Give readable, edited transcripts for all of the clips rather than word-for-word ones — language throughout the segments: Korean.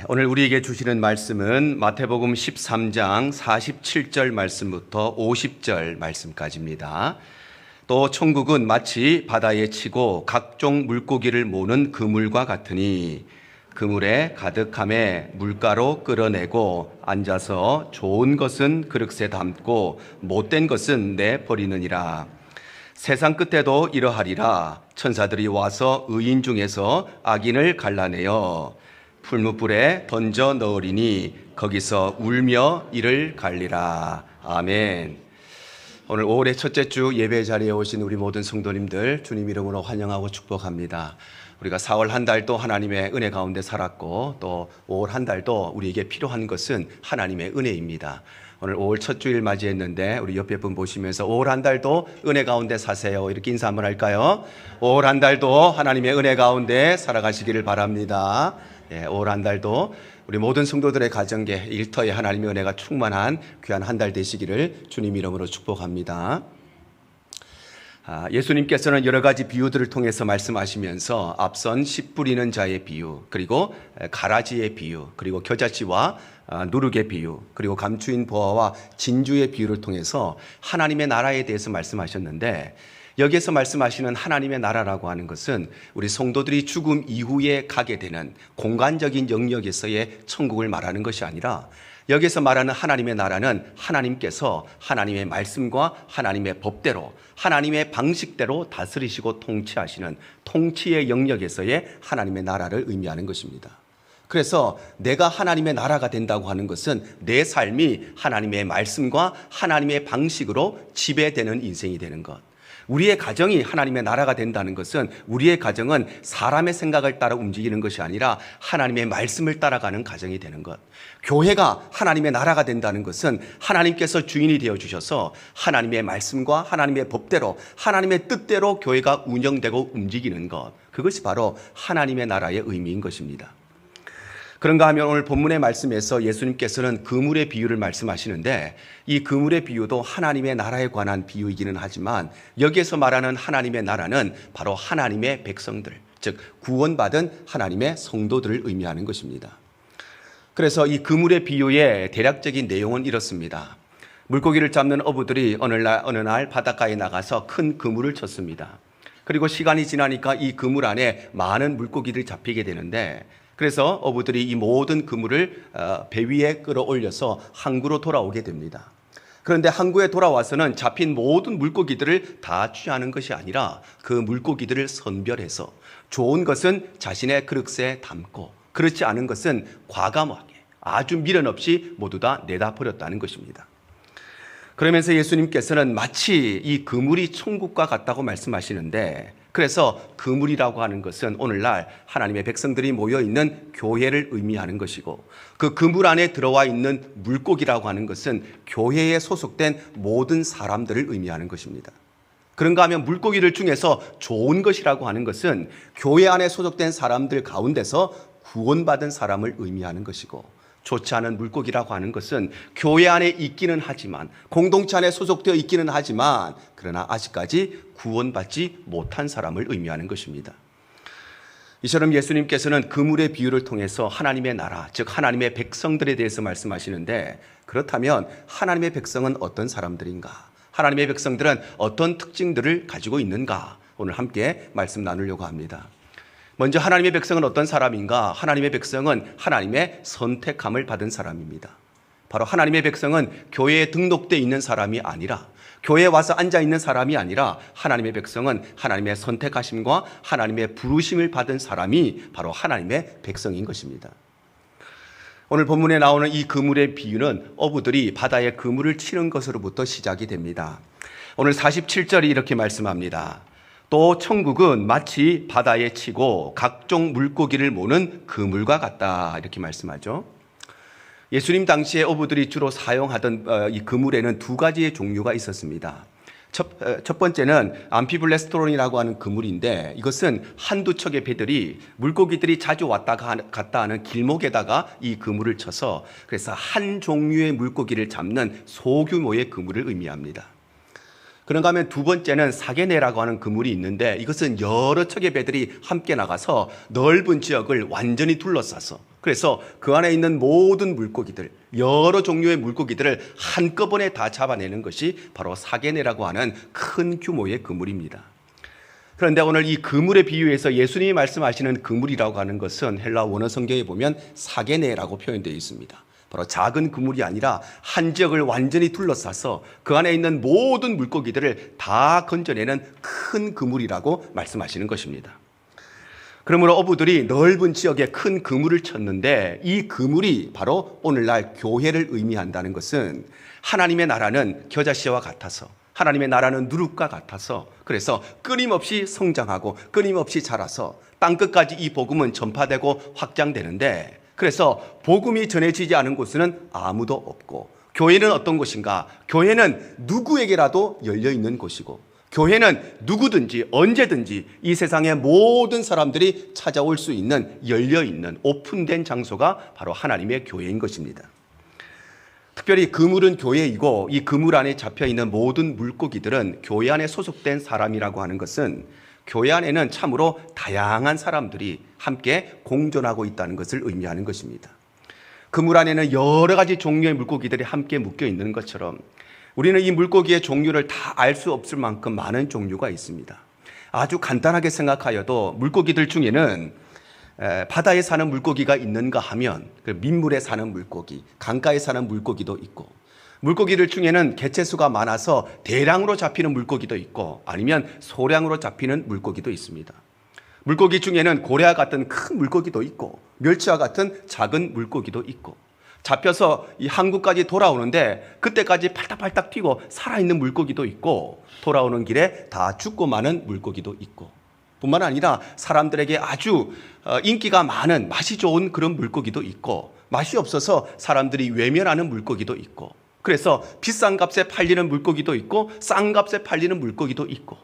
오늘 우리에게 주시는 말씀은 마태복음 13장 47절 말씀부터 50절 말씀까지입니다. 또 천국은 마치 바다에 치고 각종 물고기를 모는 그물과 같으니 그물에 가득함에 물가로 끌어내고 앉아서 좋은 것은 그릇에 담고 못된 것은 내버리느니라. 세상 끝에도 이러하리라. 천사들이 와서 의인 중에서 악인을 갈라내어 풀무불에 던져 넣으리니 거기서 울며 이를 갈리라. 아멘. 오늘 5월의 첫째 주 예배 자리에 오신 우리 모든 성도님들 주님 이름으로 환영하고 축복합니다. 우리가 4월 한 달도 하나님의 은혜 가운데 살았고 또 5월 한 달도 우리에게 필요한 것은 하나님의 은혜입니다. 오늘 5월 첫 주일 맞이했는데 우리 옆에 분 보시면서 5월 한 달도 은혜 가운데 사세요. 이렇게 인사 한번 할까요? 5월 한 달도 하나님의 은혜 가운데 살아가시기를 바랍니다. 5월 한 달도 우리 모든 성도들의 가정계 일터에 하나님의 은혜가 충만한 귀한 한 달 되시기를 주님 이름으로 축복합니다. 예수님께서는 여러 가지 비유들을 통해서 말씀하시면서 앞선 씨 뿌리는 자의 비유, 그리고 가라지의 비유, 그리고 겨자씨와 누룩의 비유, 그리고 감추인 보화와 진주의 비유를 통해서 하나님의 나라에 대해서 말씀하셨는데, 여기에서 말씀하시는 하나님의 나라라고 하는 것은 우리 성도들이 죽음 이후에 가게 되는 공간적인 영역에서의 천국을 말하는 것이 아니라, 여기서 말하는 하나님의 나라는 하나님께서 하나님의 말씀과 하나님의 법대로 하나님의 방식대로 다스리시고 통치하시는 통치의 영역에서의 하나님의 나라를 의미하는 것입니다. 그래서 내가 하나님의 나라가 된다고 하는 것은 내 삶이 하나님의 말씀과 하나님의 방식으로 지배되는 인생이 되는 것. 우리의 가정이 하나님의 나라가 된다는 것은 우리의 가정은 사람의 생각을 따라 움직이는 것이 아니라 하나님의 말씀을 따라가는 가정이 되는 것. 교회가 하나님의 나라가 된다는 것은 하나님께서 주인이 되어주셔서 하나님의 말씀과 하나님의 법대로 하나님의 뜻대로 교회가 운영되고 움직이는 것. 그것이 바로 하나님의 나라의 의미인 것입니다. 그런가 하면 오늘 본문의 말씀에서 예수님께서는 그물의 비유를 말씀하시는데, 이 그물의 비유도 하나님의 나라에 관한 비유이기는 하지만 여기에서 말하는 하나님의 나라는 바로 하나님의 백성들, 즉 구원받은 하나님의 성도들을 의미하는 것입니다. 그래서 이 그물의 비유의 대략적인 내용은 이렇습니다. 물고기를 잡는 어부들이 어느 날 바닷가에 나가서 큰 그물을 쳤습니다. 그리고 시간이 지나니까 이 그물 안에 많은 물고기들이 잡히게 되는데, 그래서 어부들이 이 모든 그물을 배 위에 끌어올려서 항구로 돌아오게 됩니다. 그런데 항구에 돌아와서는 잡힌 모든 물고기들을 다 취하는 것이 아니라 그 물고기들을 선별해서 좋은 것은 자신의 그릇에 담고 그렇지 않은 것은 과감하게 아주 미련 없이 모두 다 내다 버렸다는 것입니다. 그러면서 예수님께서는 마치 이 그물이 천국과 같다고 말씀하시는데, 그래서 그물이라고 하는 것은 오늘날 하나님의 백성들이 모여있는 교회를 의미하는 것이고, 그 그물 안에 들어와 있는 물고기라고 하는 것은 교회에 소속된 모든 사람들을 의미하는 것입니다. 그런가 하면 물고기들 중에서 좋은 것이라고 하는 것은 교회 안에 소속된 사람들 가운데서 구원받은 사람을 의미하는 것이고, 좋지 않은 물고기라고 하는 것은 교회 안에 있기는 하지만, 공동체 안에 소속되어 있기는 하지만, 그러나 아직까지 구원받지 못한 사람을 의미하는 것입니다. 이처럼 예수님께서는 그물의 비유를 통해서 하나님의 나라, 즉 하나님의 백성들에 대해서 말씀하시는데, 그렇다면 하나님의 백성은 어떤 사람들인가? 하나님의 백성들은 어떤 특징들을 가지고 있는가? 오늘 함께 말씀 나누려고 합니다. 먼저 하나님의 백성은 어떤 사람인가? 하나님의 백성은 하나님의 선택함을 받은 사람입니다. 바로 하나님의 백성은 교회에 등록되어 있는 사람이 아니라, 교회에 와서 앉아있는 사람이 아니라, 하나님의 백성은 하나님의 선택하심과 하나님의 부르심을 받은 사람이 바로 하나님의 백성인 것입니다. 오늘 본문에 나오는 이 그물의 비유는 어부들이 바다에 그물을 치는 것으로부터 시작이 됩니다. 오늘 47절이 이렇게 말씀합니다. 또 천국은 마치 바다에 치고 각종 물고기를 모는 그물과 같다, 이렇게 말씀하죠. 예수님 당시에 어부들이 주로 사용하던 이 그물에는 두 가지의 종류가 있었습니다. 첫 번째는 암피블레스토론이라고 하는 그물인데, 이것은 한두 척의 배들이 물고기들이 자주 왔다 갔다 하는 길목에다가 이 그물을 쳐서, 그래서 한 종류의 물고기를 잡는 소규모의 그물을 의미합니다. 그런가 하면 두 번째는 사계내라고 하는 그물이 있는데, 이것은 여러 척의 배들이 함께 나가서 넓은 지역을 완전히 둘러싸서 그래서 그 안에 있는 모든 물고기들, 여러 종류의 물고기들을 한꺼번에 다 잡아내는 것이 바로 사계내라고 하는 큰 규모의 그물입니다. 그런데 오늘 이 그물의 비유에서 예수님이 말씀하시는 그물이라고 하는 것은 헬라 원어 성경에 보면 사계내라고 표현되어 있습니다. 바로 작은 그물이 아니라 한 지역을 완전히 둘러싸서 그 안에 있는 모든 물고기들을 다 건져내는 큰 그물이라고 말씀하시는 것입니다. 그러므로 어부들이 넓은 지역에 큰 그물을 쳤는데 이 그물이 바로 오늘날 교회를 의미한다는 것은 하나님의 나라는 겨자씨와 같아서, 하나님의 나라는 누룩과 같아서, 그래서 끊임없이 성장하고 끊임없이 자라서 땅끝까지 이 복음은 전파되고 확장되는데, 그래서 복음이 전해지지 않은 곳에는 아무도 없고, 교회는 어떤 곳인가? 교회는 누구에게라도 열려있는 곳이고, 교회는 누구든지 언제든지 이 세상의 모든 사람들이 찾아올 수 있는, 열려있는 오픈된 장소가 바로 하나님의 교회인 것입니다. 특별히 그물은 교회이고, 이 그물 안에 잡혀있는 모든 물고기들은 교회 안에 소속된 사람이라고 하는 것은 교회 안에는 참으로 다양한 사람들이 함께 공존하고 있다는 것을 의미하는 것입니다. 그물 안에는 여러 가지 종류의 물고기들이 함께 묶여 있는 것처럼 우리는 이 물고기의 종류를 다 알 수 없을 만큼 많은 종류가 있습니다. 아주 간단하게 생각하여도 물고기들 중에는 바다에 사는 물고기가 있는가 하면 민물에 사는 물고기, 강가에 사는 물고기도 있고, 물고기들 중에는 개체수가 많아서 대량으로 잡히는 물고기도 있고, 아니면 소량으로 잡히는 물고기도 있습니다. 물고기 중에는 고래와 같은 큰 물고기도 있고, 멸치와 같은 작은 물고기도 있고, 잡혀서 이 항구까지 돌아오는데 그때까지 팔딱팔딱 튀고 살아있는 물고기도 있고, 돌아오는 길에 다 죽고 마는 물고기도 있고, 뿐만 아니라 사람들에게 아주 인기가 많은, 맛이 좋은 그런 물고기도 있고, 맛이 없어서 사람들이 외면하는 물고기도 있고, 그래서 비싼 값에 팔리는 물고기도 있고 싼 값에 팔리는 물고기도 있고,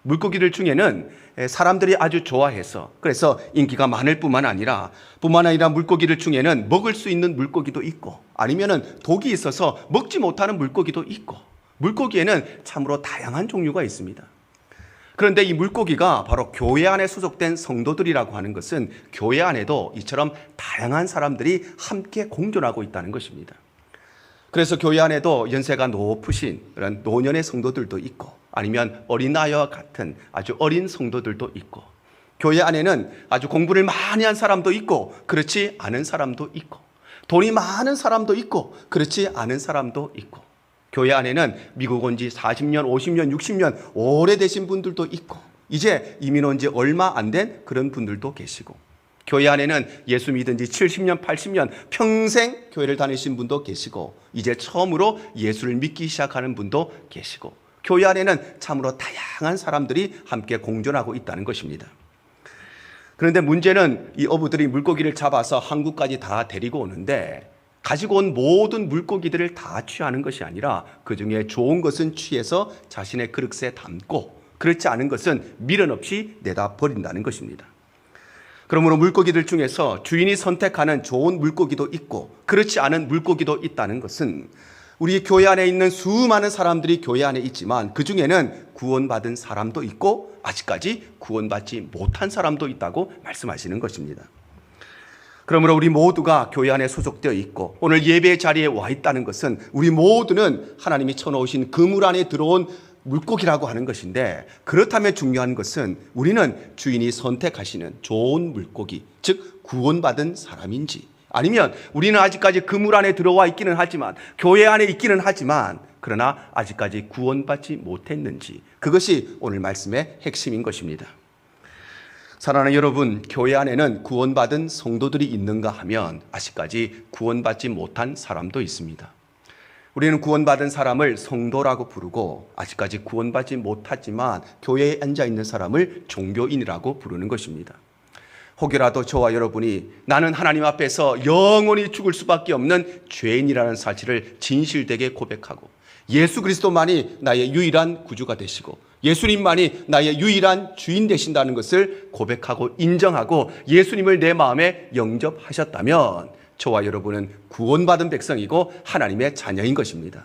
물고기들 중에는 사람들이 아주 좋아해서 그래서 인기가 많을 뿐만 아니라 물고기들 중에는 먹을 수 있는 물고기도 있고, 아니면은 독이 있어서 먹지 못하는 물고기도 있고, 물고기에는 참으로 다양한 종류가 있습니다. 그런데 이 물고기가 바로 교회 안에 소속된 성도들이라고 하는 것은 교회 안에도 이처럼 다양한 사람들이 함께 공존하고 있다는 것입니다. 그래서 교회 안에도 연세가 높으신 그런 노년의 성도들도 있고, 아니면 어린아이와 같은 아주 어린 성도들도 있고, 교회 안에는 아주 공부를 많이 한 사람도 있고 그렇지 않은 사람도 있고, 돈이 많은 사람도 있고 그렇지 않은 사람도 있고, 교회 안에는 미국 온 지 40년, 50년, 60년 오래되신 분들도 있고, 이제 이민 온 지 얼마 안 된 그런 분들도 계시고, 교회 안에는 예수 믿은 지 70년, 80년 평생 교회를 다니신 분도 계시고, 이제 처음으로 예수를 믿기 시작하는 분도 계시고, 교회 안에는 참으로 다양한 사람들이 함께 공존하고 있다는 것입니다. 그런데 문제는 이 어부들이 물고기를 잡아서 항구까지 다 데리고 오는데, 가지고 온 모든 물고기들을 다 취하는 것이 아니라 그 중에 좋은 것은 취해서 자신의 그릇에 담고, 그렇지 않은 것은 미련 없이 내다 버린다는 것입니다. 그러므로 물고기들 중에서 주인이 선택하는 좋은 물고기도 있고 그렇지 않은 물고기도 있다는 것은, 우리 교회 안에 있는 수많은 사람들이 교회 안에 있지만 그 중에는 구원받은 사람도 있고 아직까지 구원받지 못한 사람도 있다고 말씀하시는 것입니다. 그러므로 우리 모두가 교회 안에 소속되어 있고 오늘 예배의 자리에 와 있다는 것은 우리 모두는 하나님이 쳐놓으신 그물 안에 들어온 물고기라고 하는 것인데, 그렇다면 중요한 것은 우리는 주인이 선택하시는 좋은 물고기, 즉 구원받은 사람인지, 아니면 우리는 아직까지 그물 안에 들어와 있기는 하지만, 교회 안에 있기는 하지만 그러나 아직까지 구원받지 못했는지, 그것이 오늘 말씀의 핵심인 것입니다. 사랑하는 여러분, 교회 안에는 구원받은 성도들이 있는가 하면 아직까지 구원받지 못한 사람도 있습니다. 우리는 구원받은 사람을 성도라고 부르고 아직까지 구원받지 못하지만 교회에 앉아있는 사람을 종교인이라고 부르는 것입니다. 혹여라도 저와 여러분이 나는 하나님 앞에서 영원히 죽을 수밖에 없는 죄인이라는 사실을 진실되게 고백하고, 예수 그리스도만이 나의 유일한 구주가 되시고 예수님만이 나의 유일한 주인 되신다는 것을 고백하고 인정하고 예수님을 내 마음에 영접하셨다면 저와 여러분은 구원받은 백성이고 하나님의 자녀인 것입니다.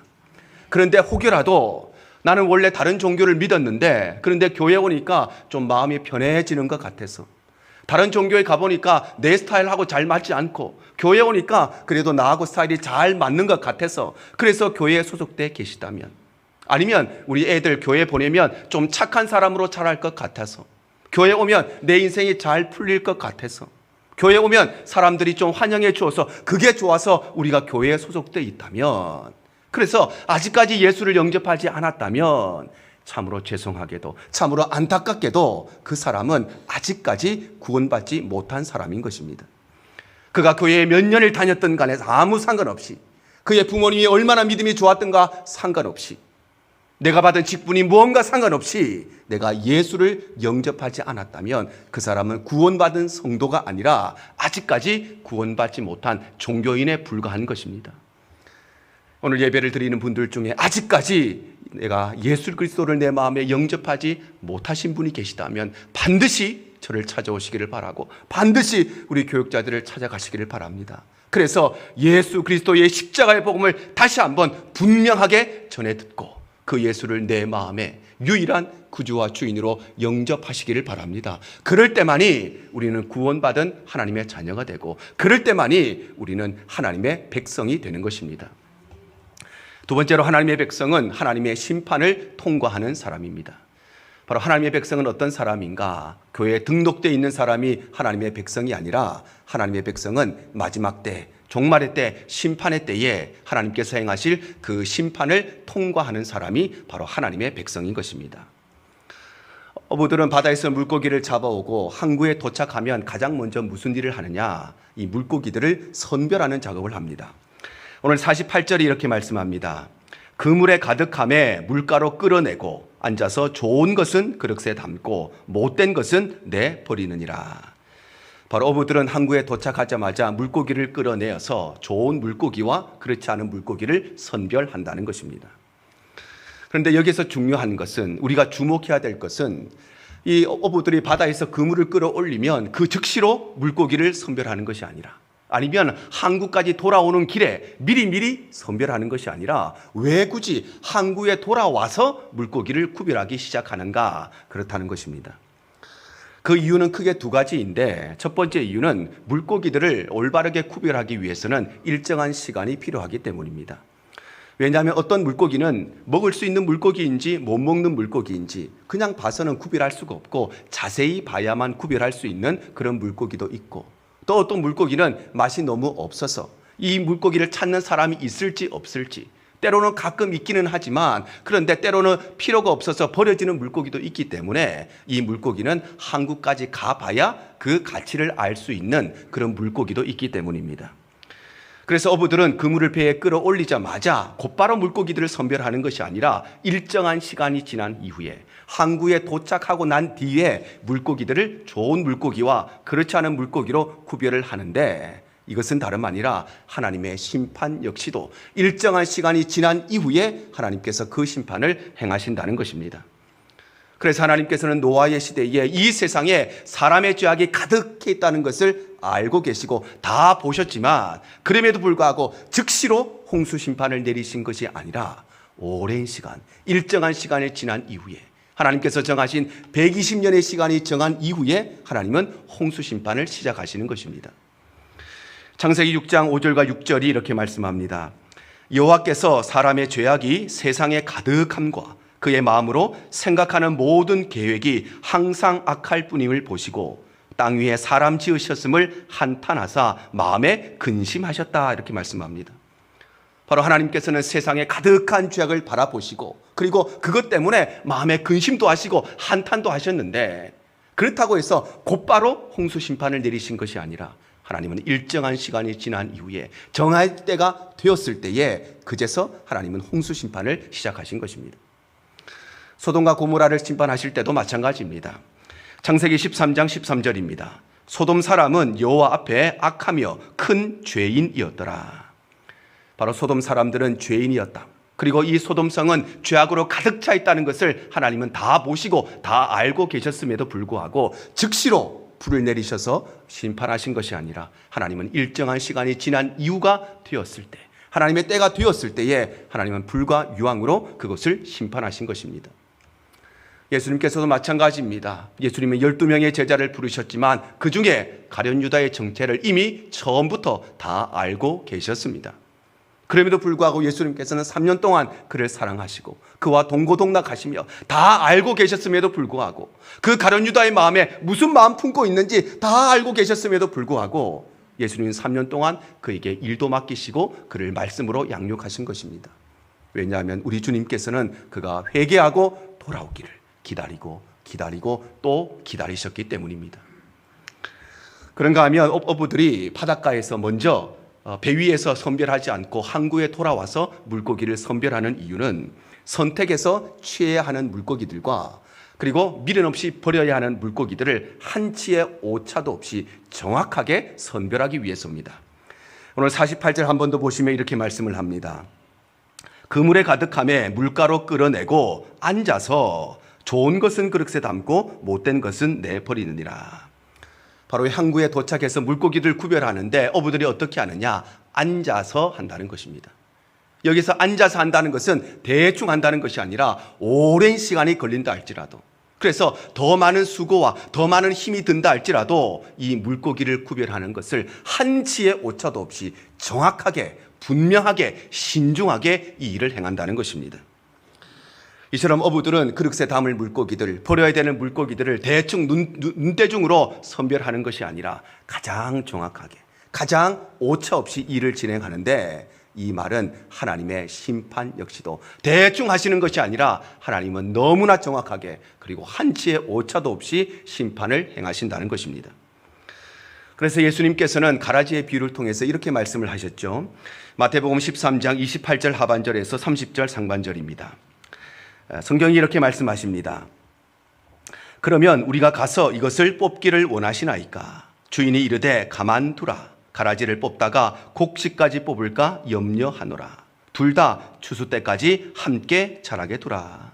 그런데 혹여라도 나는 원래 다른 종교를 믿었는데 그런데 교회 오니까 좀 마음이 편해지는 것 같아서, 다른 종교에 가보니까 내 스타일하고 잘 맞지 않고, 교회 오니까 그래도 나하고 스타일이 잘 맞는 것 같아서 그래서 교회에 소속돼 계시다면, 아니면 우리 애들 교회 보내면 좀 착한 사람으로 자랄 것 같아서, 교회 오면 내 인생이 잘 풀릴 것 같아서, 교회 오면 사람들이 좀 환영해 주어서 그게 좋아서 우리가 교회에 소속돼 있다면, 그래서 아직까지 예수를 영접하지 않았다면 참으로 죄송하게도, 참으로 안타깝게도 그 사람은 아직까지 구원받지 못한 사람인 것입니다. 그가 교회에 몇 년을 다녔던 간에 아무 상관없이, 그의 부모님이 얼마나 믿음이 좋았던가 상관없이, 내가 받은 직분이 무언가 상관없이 내가 예수를 영접하지 않았다면 그 사람은 구원받은 성도가 아니라 아직까지 구원받지 못한 종교인에 불과한 것입니다. 오늘 예배를 드리는 분들 중에 아직까지 내가 예수 그리스도를 내 마음에 영접하지 못하신 분이 계시다면 반드시 저를 찾아오시기를 바라고, 반드시 우리 교육자들을 찾아가시기를 바랍니다. 그래서 예수 그리스도의 십자가의 복음을 다시 한번 분명하게 전해 듣고 그 예수를 내 마음에 유일한 구주와 주인으로 영접하시기를 바랍니다. 그럴 때만이 우리는 구원받은 하나님의 자녀가 되고, 그럴 때만이 우리는 하나님의 백성이 되는 것입니다. 두 번째로, 하나님의 백성은 하나님의 심판을 통과하는 사람입니다. 바로 하나님의 백성은 어떤 사람인가? 교회에 등록되어 있는 사람이 하나님의 백성이 아니라, 하나님의 백성은 마지막 때, 종말의 때, 심판의 때에 하나님께서 행하실 그 심판을 통과하는 사람이 바로 하나님의 백성인 것입니다. 어부들은 바다에서 물고기를 잡아오고 항구에 도착하면 가장 먼저 무슨 일을 하느냐? 이 물고기들을 선별하는 작업을 합니다. 오늘 48절이 이렇게 말씀합니다. 그물에 가득함에 물가로 끌어내고 앉아서 좋은 것은 그릇에 담고 못된 것은 내버리느니라. 바로 어부들은 항구에 도착하자마자 물고기를 끌어내어서 좋은 물고기와 그렇지 않은 물고기를 선별한다는 것입니다. 그런데 여기서 중요한 것은, 우리가 주목해야 될 것은, 이 어부들이 바다에서 그물을 끌어올리면 그 즉시로 물고기를 선별하는 것이 아니라, 아니면 항구까지 돌아오는 길에 미리미리 선별하는 것이 아니라, 왜 굳이 항구에 돌아와서 물고기를 구별하기 시작하는가? 그렇다는 것입니다. 그 이유는 크게 두 가지인데, 첫 번째 이유는 물고기들을 올바르게 구별하기 위해서는 일정한 시간이 필요하기 때문입니다. 왜냐하면 어떤 물고기는 먹을 수 있는 물고기인지 못 먹는 물고기인지 그냥 봐서는 구별할 수가 없고, 자세히 봐야만 구별할 수 있는 그런 물고기도 있고, 또 어떤 물고기는 맛이 너무 없어서 이 물고기를 찾는 사람이 있을지 없을지, 때로는 가끔 있기는 하지만 그런데 때로는 필요가 없어서 버려지는 물고기도 있기 때문에 이 물고기는 항구까지 가봐야 그 가치를 알 수 있는 그런 물고기도 있기 때문입니다. 그래서 어부들은 그물을 배에 끌어올리자마자 곧바로 물고기들을 선별하는 것이 아니라 일정한 시간이 지난 이후에, 항구에 도착하고 난 뒤에 물고기들을 좋은 물고기와 그렇지 않은 물고기로 구별을 하는데, 이것은 다름 아니라 하나님의 심판 역시도 일정한 시간이 지난 이후에 하나님께서 그 심판을 행하신다는 것입니다. 그래서 하나님께서는 노아의 시대에 이 세상에 사람의 죄악이 가득해 있다는 것을 알고 계시고 다 보셨지만, 그럼에도 불구하고 즉시로 홍수 심판을 내리신 것이 아니라 오랜 시간, 일정한 시간이 지난 이후에, 하나님께서 정하신 120년의 시간이 정한 이후에 하나님은 홍수 심판을 시작하시는 것입니다. 창세기 6장 5절과 6절이 이렇게 말씀합니다. 여호와께서 사람의 죄악이 세상에 가득함과 그의 마음으로 생각하는 모든 계획이 항상 악할 뿐임을 보시고 땅 위에 사람 지으셨음을 한탄하사 마음에 근심하셨다, 이렇게 말씀합니다. 바로 하나님께서는 세상에 가득한 죄악을 바라보시고, 그리고 그것 때문에 마음에 근심도 하시고 한탄도 하셨는데, 그렇다고 해서 곧바로 홍수 심판을 내리신 것이 아니라 하나님은 일정한 시간이 지난 이후에 정할 때가 되었을 때에 그제서 하나님은 홍수 심판을 시작하신 것입니다. 소돔과 고모라를 심판하실 때도 마찬가지입니다. 창세기 13장 13절입니다. 소돔 사람은 여호와 앞에 악하며 큰 죄인이었더라. 바로 소돔 사람들은 죄인이었다. 그리고 이 소돔성은 죄악으로 가득 차 있다는 것을 하나님은 다 보시고 다 알고 계셨음에도 불구하고 즉시로 불을 내리셔서 심판하신 것이 아니라, 하나님은 일정한 시간이 지난 이유가 되었을 때, 하나님의 때가 되었을 때에 하나님은 불과 유황으로 그것을 심판하신 것입니다. 예수님께서도 마찬가지입니다. 예수님은 12명의 제자를 부르셨지만 그 중에 가룟 유다의 정체를 이미 처음부터 다 알고 계셨습니다. 그럼에도 불구하고 예수님께서는 3년 동안 그를 사랑하시고 그와 동고동락하시며 다 알고 계셨음에도 불구하고 그 가룟 유다의 마음에 무슨 마음 품고 있는지 다 알고 계셨음에도 불구하고 예수님은 3년 동안 그에게 일도 맡기시고 그를 말씀으로 양육하신 것입니다. 왜냐하면 우리 주님께서는 그가 회개하고 돌아오기를 기다리고 또 기다리셨기 때문입니다. 그런가 하면 어부들이 바닷가에서 먼저 배 위에서 선별하지 않고 항구에 돌아와서 물고기를 선별하는 이유는 선택해서 취해야 하는 물고기들과 그리고 미련 없이 버려야 하는 물고기들을 한치의 오차도 없이 정확하게 선별하기 위해서입니다. 오늘 48절 한 번 더 보시면 이렇게 말씀을 합니다. 그물에 가득함에 물가로 끌어내고 앉아서 좋은 것은 그릇에 담고 못된 것은 내버리느니라. 바로 항구에 도착해서 물고기들 구별하는데 어부들이 어떻게 하느냐? 앉아서 한다는 것입니다. 여기서 앉아서 한다는 것은 대충 한다는 것이 아니라 오랜 시간이 걸린다 할지라도, 그래서 더 많은 수고와 더 많은 힘이 든다 할지라도 이 물고기를 구별하는 것을 한치의 오차도 없이 정확하게 분명하게 신중하게 이 일을 행한다는 것입니다. 이처럼 어부들은 그릇에 담을 물고기들, 버려야 되는 물고기들을 대충 눈대중으로 선별하는 것이 아니라 가장 정확하게, 가장 오차 없이 일을 진행하는데, 이 말은 하나님의 심판 역시도 대충 하시는 것이 아니라 하나님은 너무나 정확하게 그리고 한치의 오차도 없이 심판을 행하신다는 것입니다. 그래서 예수님께서는 가라지의 비유를 통해서 이렇게 말씀을 하셨죠. 마태복음 13장 28절 하반절에서 30절 상반절입니다. 성경이 이렇게 말씀하십니다. 그러면 우리가 가서 이것을 뽑기를 원하시나이까? 주인이 이르되 가만두라. 가라지를 뽑다가 곡식까지 뽑을까 염려하노라. 둘 다 추수 때까지 함께 자라게 두라.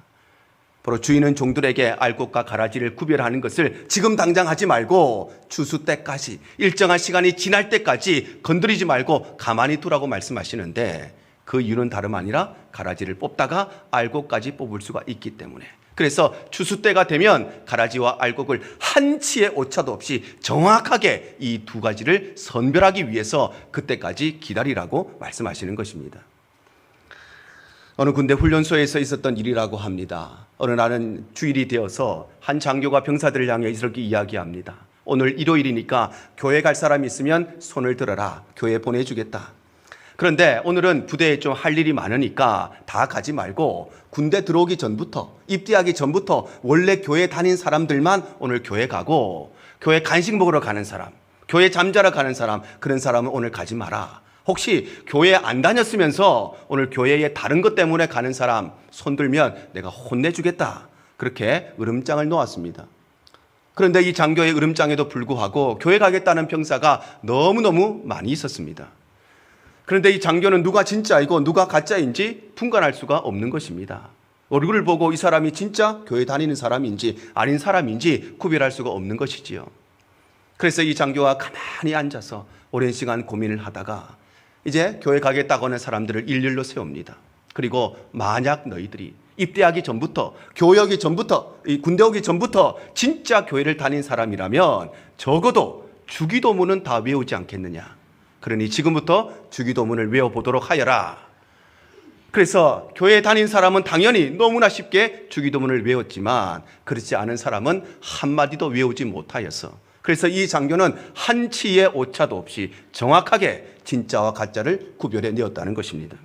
바로 주인은 종들에게 알곡과 가라지를 구별하는 것을 지금 당장 하지 말고 추수 때까지, 일정한 시간이 지날 때까지 건드리지 말고 가만히 두라고 말씀하시는데, 그 이유는 다름 아니라 가라지를 뽑다가 알곡까지 뽑을 수가 있기 때문에, 그래서 추수 때가 되면 가라지와 알곡을 한치의 오차도 없이 정확하게 이 두 가지를 선별하기 위해서 그때까지 기다리라고 말씀하시는 것입니다. 어느 군대 훈련소에서 있었던 일이라고 합니다. 어느 날은 주일이 되어서 한 장교가 병사들을 향해 이렇게 이야기합니다. 오늘 일요일이니까 교회 갈 사람이 있으면 손을 들어라. 교회 보내주겠다. 그런데 오늘은 부대에 좀 할 일이 많으니까 다 가지 말고 군대 들어오기 전부터, 입대하기 전부터 원래 교회 다닌 사람들만 오늘 교회 가고, 교회 간식 먹으러 가는 사람, 교회 잠자러 가는 사람, 그런 사람은 오늘 가지 마라. 혹시 교회 안 다녔으면서 오늘 교회에 다른 것 때문에 가는 사람 손 들면 내가 혼내주겠다. 그렇게 으름장을 놓았습니다. 그런데 이 장교의 으름장에도 불구하고 교회 가겠다는 병사가 너무너무 많이 있었습니다. 그런데 이 장교는 누가 진짜이고 누가 가짜인지 분간할 수가 없는 것입니다. 얼굴을 보고 이 사람이 진짜 교회 다니는 사람인지 아닌 사람인지 구별할 수가 없는 것이지요. 그래서 이 장교가 가만히 앉아서 오랜 시간 고민을 하다가 이제 교회 가겠다고 하는 사람들을 일렬로 세웁니다. 그리고 만약 너희들이 입대하기 전부터, 교회 오기 전부터, 이 군대 오기 전부터 진짜 교회를 다닌 사람이라면 적어도 주기도문은 다 외우지 않겠느냐. 그러니 지금부터 주기도문을 외워보도록 하여라. 그래서 교회에 다닌 사람은 당연히 너무나 쉽게 주기도문을 외웠지만 그렇지 않은 사람은 한마디도 외우지 못하였어. 그래서 이 장교는 한치의 오차도 없이 정확하게 진짜와 가짜를 구별해 내었다는 것입니다.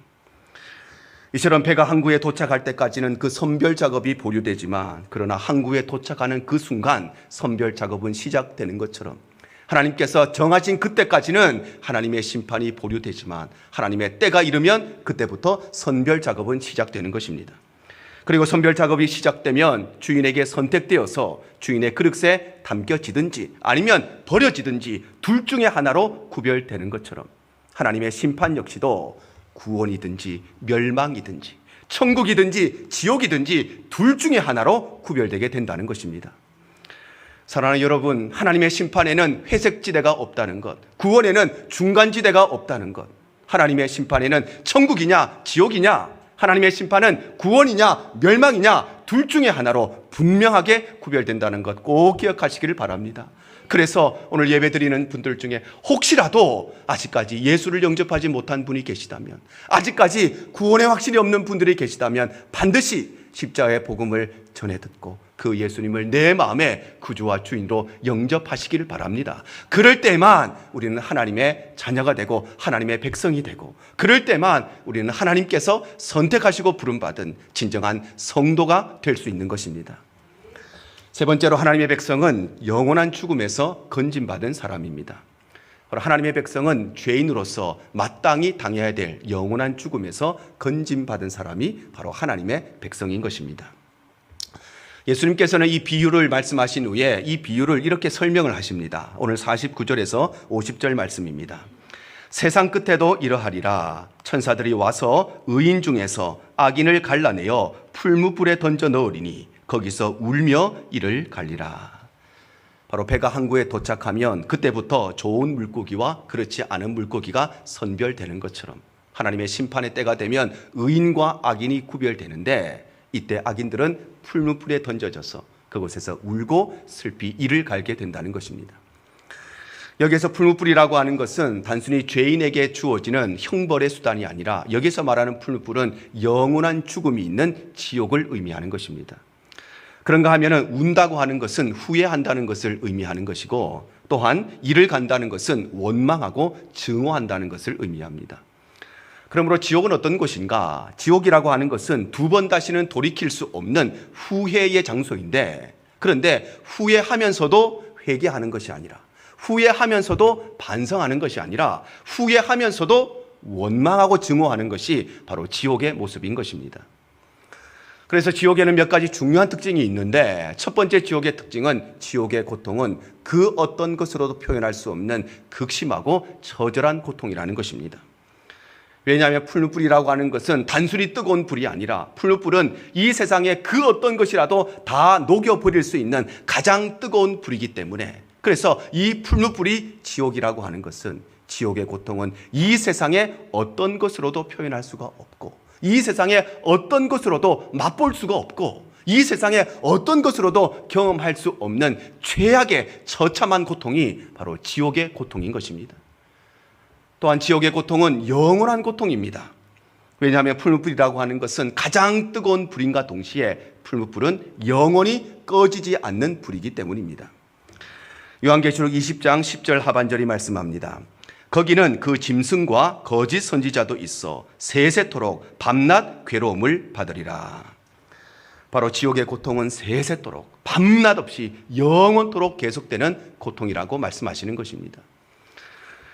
이처럼 배가 항구에 도착할 때까지는 그 선별 작업이 보류되지만, 그러나 항구에 도착하는 그 순간 선별 작업은 시작되는 것처럼 하나님께서 정하신 그때까지는 하나님의 심판이 보류되지만 하나님의 때가 이르면 그때부터 선별 작업은 시작되는 것입니다. 그리고 선별 작업이 시작되면 주인에게 선택되어서 주인의 그릇에 담겨지든지 아니면 버려지든지 둘 중에 하나로 구별되는 것처럼 하나님의 심판 역시도 구원이든지 멸망이든지 천국이든지 지옥이든지 둘 중에 하나로 구별되게 된다는 것입니다. 사랑하는 여러분, 하나님의 심판에는 회색지대가 없다는 것, 구원에는 중간지대가 없다는 것, 하나님의 심판에는 천국이냐 지옥이냐 하나님의 심판은 구원이냐 멸망이냐 둘 중에 하나로 분명하게 구별된다는 것 꼭 기억하시기를 바랍니다. 그래서 오늘 예배드리는 분들 중에 혹시라도 아직까지 예수를 영접하지 못한 분이 계시다면, 아직까지 구원의 확신이 없는 분들이 계시다면 반드시 십자가의 복음을 전해 듣고 그 예수님을 내 마음의 구주와 주인으로 영접하시기를 바랍니다. 그럴 때만 우리는 하나님의 자녀가 되고 하나님의 백성이 되고, 그럴 때만 우리는 하나님께서 선택하시고 부름받은 진정한 성도가 될 수 있는 것입니다. 세 번째로 하나님의 백성은 영원한 죽음에서 건짐받은 사람입니다. 하나님의 백성은 죄인으로서 마땅히 당해야 될 영원한 죽음에서 건짐받은 사람이 바로 하나님의 백성인 것입니다. 예수님께서는 이 비유를 말씀하신 후에 이 비유를 이렇게 설명을 하십니다. 오늘 49절에서 50절 말씀입니다. 세상 끝에도 이러하리라. 천사들이 와서 의인 중에서 악인을 갈라내어 풀무불에 던져 넣으리니 거기서 울며 이를 갈리라. 바로 배가 항구에 도착하면 그때부터 좋은 물고기와 그렇지 않은 물고기가 선별되는 것처럼 하나님의 심판의 때가 되면 의인과 악인이 구별되는데, 이때 악인들은 풀무불에 던져져서 그곳에서 울고 슬피 이를 갈게 된다는 것입니다. 여기에서 풀무불이라고 하는 것은 단순히 죄인에게 주어지는 형벌의 수단이 아니라, 여기서 말하는 풀무불은 영원한 죽음이 있는 지옥을 의미하는 것입니다. 그런가 하면은 운다고 하는 것은 후회한다는 것을 의미하는 것이고, 또한 이를 간다는 것은 원망하고 증오한다는 것을 의미합니다. 그러므로 지옥은 어떤 곳인가? 지옥이라고 하는 것은 두 번 다시는 돌이킬 수 없는 후회의 장소인데, 그런데 후회하면서도 회개하는 것이 아니라, 후회하면서도 반성하는 것이 아니라, 후회하면서도 원망하고 증오하는 것이 바로 지옥의 모습인 것입니다. 그래서 지옥에는 몇 가지 중요한 특징이 있는데, 첫 번째 지옥의 특징은 지옥의 고통은 그 어떤 것으로도 표현할 수 없는 극심하고 처절한 고통이라는 것입니다. 왜냐하면 풀무불이라고 하는 것은 단순히 뜨거운 불이 아니라, 풀무불은 이 세상의 그 어떤 것이라도 다 녹여버릴 수 있는 가장 뜨거운 불이기 때문에, 그래서 이 풀무불이 지옥이라고 하는 것은, 지옥의 고통은 이 세상의 어떤 것으로도 표현할 수가 없고, 이 세상에 어떤 것으로도 맛볼 수가 없고, 이 세상에 어떤 것으로도 경험할 수 없는 최악의 처참한 고통이 바로 지옥의 고통인 것입니다. 또한 지옥의 고통은 영원한 고통입니다. 왜냐하면 풀무불이라고 하는 것은 가장 뜨거운 불인과 동시에 풀무불은 영원히 꺼지지 않는 불이기 때문입니다. 요한계시록 20장 10절 하반절이 말씀합니다. 거기는 그 짐승과 거짓 선지자도 있어 세세토록 밤낮 괴로움을 받으리라. 바로 지옥의 고통은 세세토록 밤낮 없이 영원토록 계속되는 고통이라고 말씀하시는 것입니다.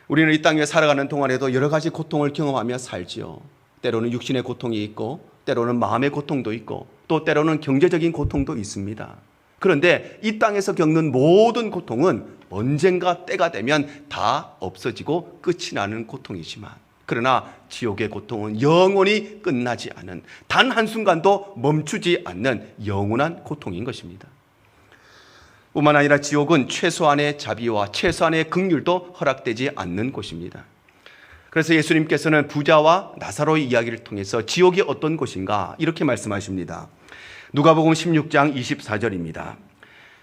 우리는 이 땅에 살아가는 동안에도 여러 가지 고통을 경험하며 살지요. 때로는 육신의 고통이 있고, 때로는 마음의 고통도 있고, 또 때로는 경제적인 고통도 있습니다. 그런데 이 땅에서 겪는 모든 고통은 언젠가 때가 되면 다 없어지고 끝이 나는 고통이지만, 그러나 지옥의 고통은 영원히 끝나지 않은, 단 한순간도 멈추지 않는 영원한 고통인 것입니다. 뿐만 아니라 지옥은 최소한의 자비와 최소한의 긍휼도 허락되지 않는 곳입니다. 그래서 예수님께서는 부자와 나사로의 이야기를 통해서 지옥이 어떤 곳인가 이렇게 말씀하십니다. 누가복음 16장 24절입니다.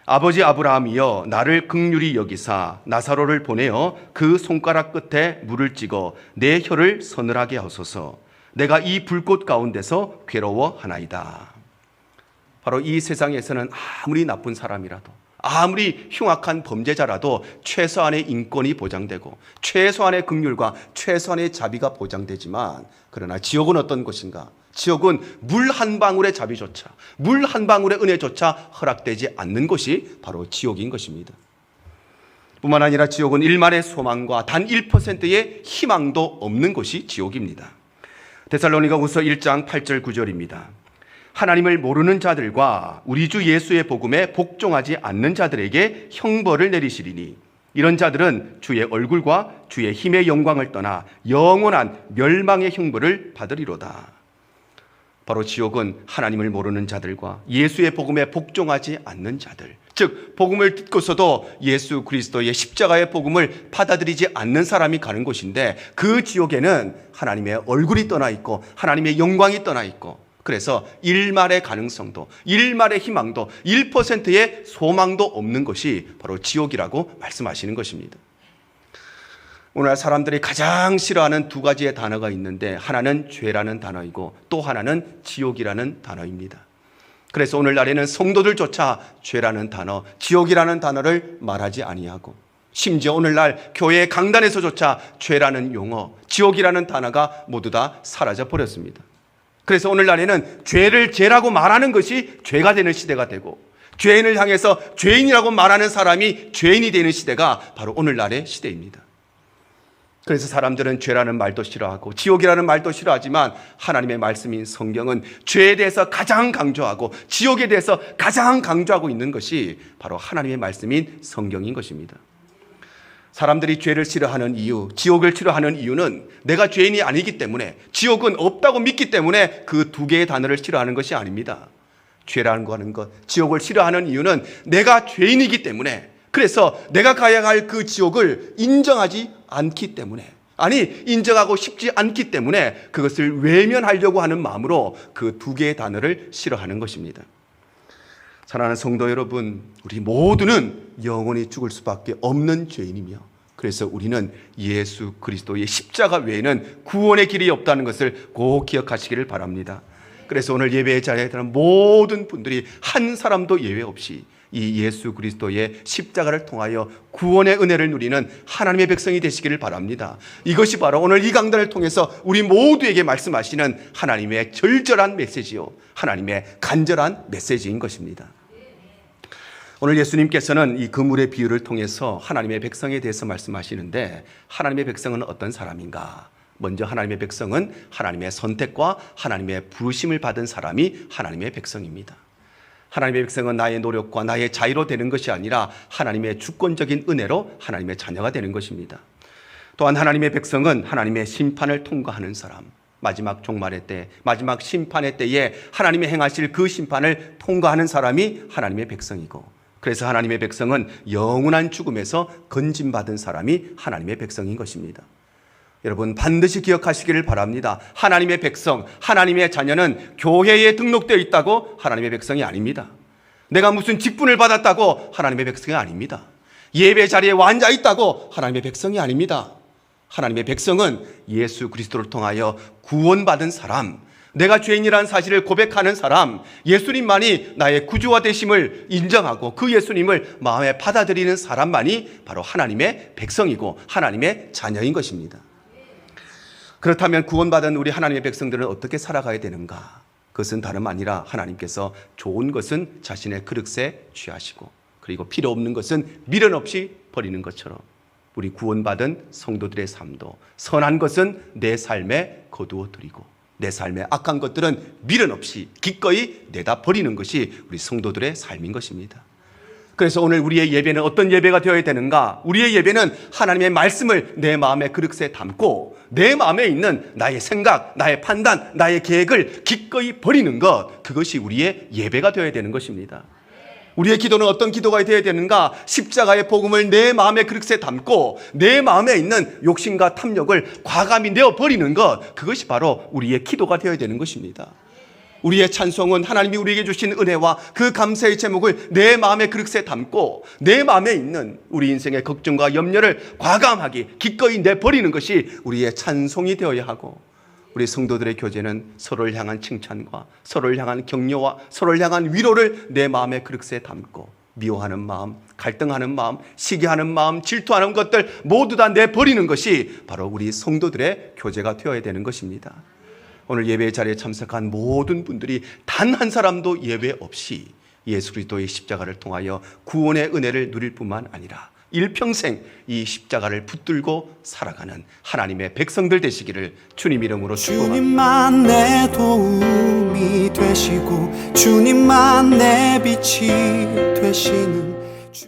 아버지 아브라함이여 나를 긍휼히 여기사 나사로를 보내어 그 손가락 끝에 물을 찍어 내 혀를 서늘하게 하소서. 내가 이 불꽃 가운데서 괴로워하나이다. 바로 이 세상에서는 아무리 나쁜 사람이라도, 아무리 흉악한 범죄자라도 최소한의 인권이 보장되고 최소한의 긍휼과 최소한의 자비가 보장되지만, 그러나 지옥은 어떤 곳인가? 지옥은 물 한 방울의 자비조차, 물 한 방울의 은혜조차 허락되지 않는 곳이 바로 지옥인 것입니다. 뿐만 아니라 지옥은 일말의 소망과 단 1%의 희망도 없는 곳이 지옥입니다. 데살로니가후서 1장 8절 9절입니다. 하나님을 모르는 자들과 우리 주 예수의 복음에 복종하지 않는 자들에게 형벌을 내리시리니 이런 자들은 주의 얼굴과 주의 힘의 영광을 떠나 영원한 멸망의 형벌을 받으리로다. 바로 지옥은 하나님을 모르는 자들과 예수의 복음에 복종하지 않는 자들, 즉 복음을 듣고서도 예수 그리스도의 십자가의 복음을 받아들이지 않는 사람이 가는 곳인데, 그 지옥에는 하나님의 얼굴이 떠나 있고 하나님의 영광이 떠나 있고, 그래서 일말의 가능성도, 일말의 희망도, 1%의 소망도 없는 것이 바로 지옥이라고 말씀하시는 것입니다. 오늘날 사람들이 가장 싫어하는 두 가지의 단어가 있는데, 하나는 죄라는 단어이고 또 하나는 지옥이라는 단어입니다. 그래서 오늘날에는 성도들조차 죄라는 단어, 지옥이라는 단어를 말하지 아니하고, 심지어 오늘날 교회 강단에서조차 죄라는 용어, 지옥이라는 단어가 모두 다 사라져 버렸습니다. 그래서 오늘날에는 죄를 죄라고 말하는 것이 죄가 되는 시대가 되고, 죄인을 향해서 죄인이라고 말하는 사람이 죄인이 되는 시대가 바로 오늘날의 시대입니다. 그래서 사람들은 죄라는 말도 싫어하고 지옥이라는 말도 싫어하지만, 하나님의 말씀인 성경은 죄에 대해서 가장 강조하고 지옥에 대해서 가장 강조하고 있는 것이 바로 하나님의 말씀인 성경인 것입니다. 사람들이 죄를 싫어하는 이유, 지옥을 싫어하는 이유는 내가 죄인이 아니기 때문에, 지옥은 없다고 믿기 때문에 그 두 개의 단어를 싫어하는 것이 아닙니다. 죄라는 거 하는 것, 지옥을 싫어하는 이유는 내가 죄인이기 때문에, 그래서 내가 가야 할 그 지옥을 인정하지 않기 때문에, 아니 인정하고 싶지 않기 때문에 그것을 외면하려고 하는 마음으로 그 두 개의 단어를 싫어하는 것입니다. 사랑하는 성도 여러분, 우리 모두는 영원히 죽을 수밖에 없는 죄인이며, 그래서 우리는 예수 그리스도의 십자가 외에는 구원의 길이 없다는 것을 꼭 기억하시기를 바랍니다. 그래서 오늘 예배의 자리에 드는 모든 분들이 한 사람도 예외 없이 이 예수 그리스도의 십자가를 통하여 구원의 은혜를 누리는 하나님의 백성이 되시기를 바랍니다. 이것이 바로 오늘 이 강단을 통해서 우리 모두에게 말씀하시는 하나님의 절절한 메시지요, 하나님의 간절한 메시지인 것입니다. 오늘 예수님께서는 이 그물의 비유를 통해서 하나님의 백성에 대해서 말씀하시는데, 하나님의 백성은 어떤 사람인가? 먼저 하나님의 백성은 하나님의 선택과 하나님의 부르심을 받은 사람이 하나님의 백성입니다. 하나님의 백성은 나의 노력과 나의 자유로 되는 것이 아니라 하나님의 주권적인 은혜로 하나님의 자녀가 되는 것입니다. 또한 하나님의 백성은 하나님의 심판을 통과하는 사람, 마지막 종말의 때, 마지막 심판의 때에 하나님이 행하실 그 심판을 통과하는 사람이 하나님의 백성이고, 그래서 하나님의 백성은 영원한 죽음에서 건짐받은 사람이 하나님의 백성인 것입니다. 여러분 반드시 기억하시기를 바랍니다. 하나님의 백성, 하나님의 자녀는 교회에 등록되어 있다고 하나님의 백성이 아닙니다. 내가 무슨 직분을 받았다고 하나님의 백성이 아닙니다. 예배 자리에 앉아 있다고 하나님의 백성이 아닙니다. 하나님의 백성은 예수 그리스도를 통하여 구원받은 사람, 내가 죄인이라는 사실을 고백하는 사람, 예수님만이 나의 구주와 되심을 인정하고 그 예수님을 마음에 받아들이는 사람만이 바로 하나님의 백성이고 하나님의 자녀인 것입니다. 그렇다면 구원받은 우리 하나님의 백성들은 어떻게 살아가야 되는가? 그것은 다름 아니라 하나님께서 좋은 것은 자신의 그릇에 취하시고, 그리고 필요 없는 것은 미련 없이 버리는 것처럼 우리 구원받은 성도들의 삶도 선한 것은 내 삶에 거두어 드리고, 내 삶의 악한 것들은 미련 없이 기꺼이 내다 버리는 것이 우리 성도들의 삶인 것입니다. 그래서 오늘 우리의 예배는 어떤 예배가 되어야 되는가? 우리의 예배는 하나님의 말씀을 내 마음의 그릇에 담고 내 마음에 있는 나의 생각, 나의 판단, 나의 계획을 기꺼이 버리는 것, 그것이 우리의 예배가 되어야 되는 것입니다. 우리의 기도는 어떤 기도가 되어야 되는가? 십자가의 복음을 내 마음의 그릇에 담고 내 마음에 있는 욕심과 탐욕을 과감히 내어버리는 것, 그것이 바로 우리의 기도가 되어야 되는 것입니다. 우리의 찬송은 하나님이 우리에게 주신 은혜와 그 감사의 제목을 내 마음의 그릇에 담고 내 마음에 있는 우리 인생의 걱정과 염려를 과감하게 기꺼이 내버리는 것이 우리의 찬송이 되어야 하고, 우리 성도들의 교제는 서로를 향한 칭찬과 서로를 향한 격려와 서로를 향한 위로를 내 마음의 그릇에 담고, 미워하는 마음, 갈등하는 마음, 시기하는 마음, 질투하는 것들 모두 다 내버리는 것이 바로 우리 성도들의 교제가 되어야 되는 것입니다. 오늘 예배 자리에 참석한 모든 분들이 단 한 사람도 예외 없이 예수 그리스도의 십자가를 통하여 구원의 은혜를 누릴 뿐만 아니라 일평생 이 십자가를 붙들고 살아가는 하나님의 백성들 되시기를 주님 이름으로 축복합니다. 주님만 내 도움이 되시고 주님만 내 빛이 되시는